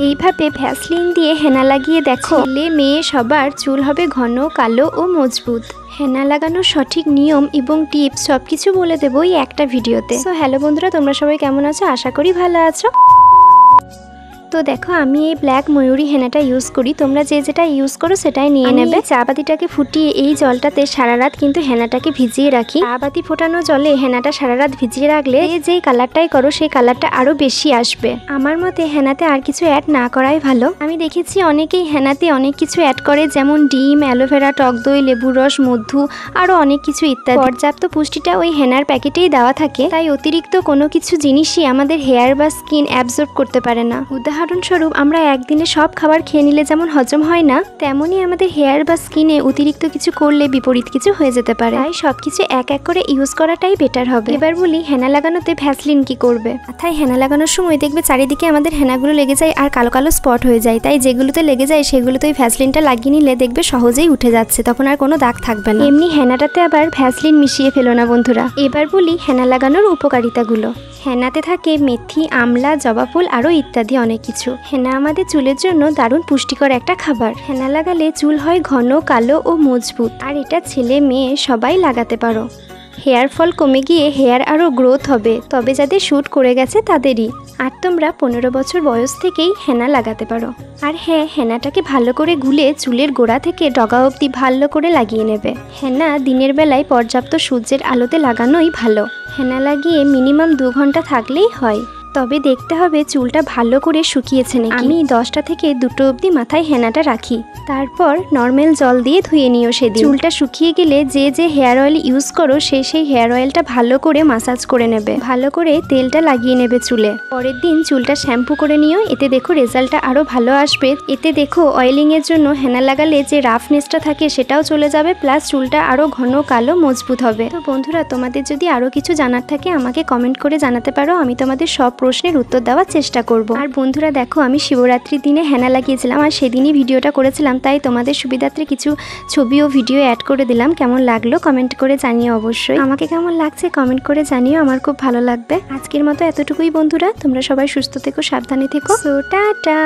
এইভাবে ভ্যাসলিন দিয়ে হেনা লাগিয়ে দেখো, ছেলে মেয়ে সবার চুল হবে ঘন, কালো ও মজবুত। হেনা লাগানোর সঠিক নিয়ম এবং টিপস সবকিছু বলে দেবো এই একটা ভিডিওতে। সো হ্যালো বন্ধুরা, তোমরা সবাই কেমন আছো? আশা করি ভালো আছো। তো দেখো, আমি এই ব্ল্যাক ময়ূরী হেনাটা ইউজ করি, তোমরা যে যেটা ইউজ করো সেটাই নিয়ে নেবে। চা পাতিটাকে ফুটিয়ে এই জলটাতে সারা রাত কিন্তু হেনাটাকে ভিজিয়ে রাখি। চা পাতি ফোটানো জলে হেনাটা সারা রাত ভিজিয়ে রাখলে যেই কালারটাই করো সেই কালারটা আরো বেশি আসবে। আমার মতে হেনাতে আর কিছু অ্যাড না করাই ভালো। আমি দেখেছি অনেকেই হেনাতে অনেক কিছু অ্যাড করে, যেমন ডিম, অ্যালোভেরা, টক দই, লেবুর রস, মধু, আরো অনেক কিছু ইত্যাদি। পর্যাপ্ত পুষ্টিটা ওই হেনার প্যাকেটেই দেওয়া থাকে, তাই অতিরিক্ত কোনো কিছু জিনিসই আমাদের হেয়ার বা স্কিন অ্যাবজর্ব করতে পারে না। উদাহরণস্বরূপ, আমরা একদিনে সব খাবার খেয়ে নিলে যেমন হজম হয় না, তেমনই আমাদের হেয়ার বা স্কিনে অতিরিক্ত কিছু করলে বিপরীত কিছু হয়ে যেতে পারে। তাই সবকিছু এক এক করে ইউজ করাটাই বেটার হবে। এবার বলি, হেনা লাগানোতে ভ্যাসলিন কি করবে। মাথায় হেনা লাগানোর সময় দেখবে চারিদিকে আমাদের হেনাগুলো লেগে যায় আর কালো কালো স্পট হয়ে যায়, তাই যেগুলোতে লেগে যায় সেগুলোতে ওই ভ্যাসলিনটা লাগিয়ে নিলে দেখবে সহজেই উঠে যাচ্ছে, তখন আর কোনো দাগ থাকবে না। এমনি হেনাটাতে আবার ভ্যাসলিন মিশিয়ে ফেলো না বন্ধুরা। এবার বলি হেনা লাগানোর উপকারিতাগুলো। হেনাতে থাকে মেথি, আমলা, জবা ফুল, আরও ইত্যাদি অনেক কিছু। হেনা আমাদের চুলের জন্য দারুণ পুষ্টিকর একটা খাবার। হেনা লাগালে চুল হয় ঘন, কালো ও মজবুত, আর এটা ছেলে মেয়ে সবাই লাগাতে পারো। হেয়ার ফল কমে গিয়ে হেয়ার আরও গ্রোথ হবে, তবে যাদের শ্যুট করে গেছে তাদেরই। আর তোমরা 15 বছর বয়স থেকেই হেনা লাগাতে পারো। আর হ্যাঁ, হেনাটাকে ভালো করে গুলে চুলের গোড়া থেকে ডগা অবধি ভালো করে লাগিয়ে নেবে। হেনা দিনের বেলায় পর্যাপ্ত সূর্যের আলোতে লাগানোই ভালো। হেনা লাগিয়ে মিনিমাম 2 ঘন্টা থাকলেই হয়, তবে দেখতে হবে চুলটা ভালো করে শুকিয়েছে নাকি। আমি 10টা থেকে 2টো অবধি মাথায় হেনাটা রাখি, তারপর নর্মাল জল দিয়ে ধুয়ে নিও সেদিন। চুলটা শুকিয়ে গেলে যে যে হেয়ার অয়েল ইউজ করো সেই হেয়ার অয়েলটা ভালো করে মাসাজ করে নেবে, ভালো করে তেলটা লাগিয়ে নেবে চুলে। পরের দিন চুলটা শ্যাম্পু করে নিও, এতে দেখো রেজাল্টটা আরও ভালো আসবে। এতে দেখো অয়েলিংয়ের জন্য হেনা লাগালে যে রাফনেসটা থাকে সেটাও চলে যাবে, প্লাস চুলটা আরও ঘন, কালো, মজবুত হবে। তো বন্ধুরা, তোমাদের যদি আরও কিছু জানার থাকে আমাকে কমেন্ট করে জানাতে পারো, আমি তোমাদের সব প্রশ্নের উত্তর দেওয়ার চেষ্টা করব। আর বন্ধুরা দেখো, আমি শিবরাত্রির দিনে হেনা লাগিয়েছিলাম আর সেদিনই ভিডিওটা করেছিলাম, তাই তোমাদের সুবিধার্থে কিছু ছবি ও ভিডিও অ্যাড করে দিলাম। কেমন লাগলো কমেন্ট করে জানিও অবশ্যই। আমাকে কেমন লাগছে কমেন্ট করে জানিও, আমার খুব ভালো লাগবে। আজকের মতো এতটুকুই বন্ধুরা, তোমরা সবাই সুস্থ থেকো, সাবধানে থেকো। So tata.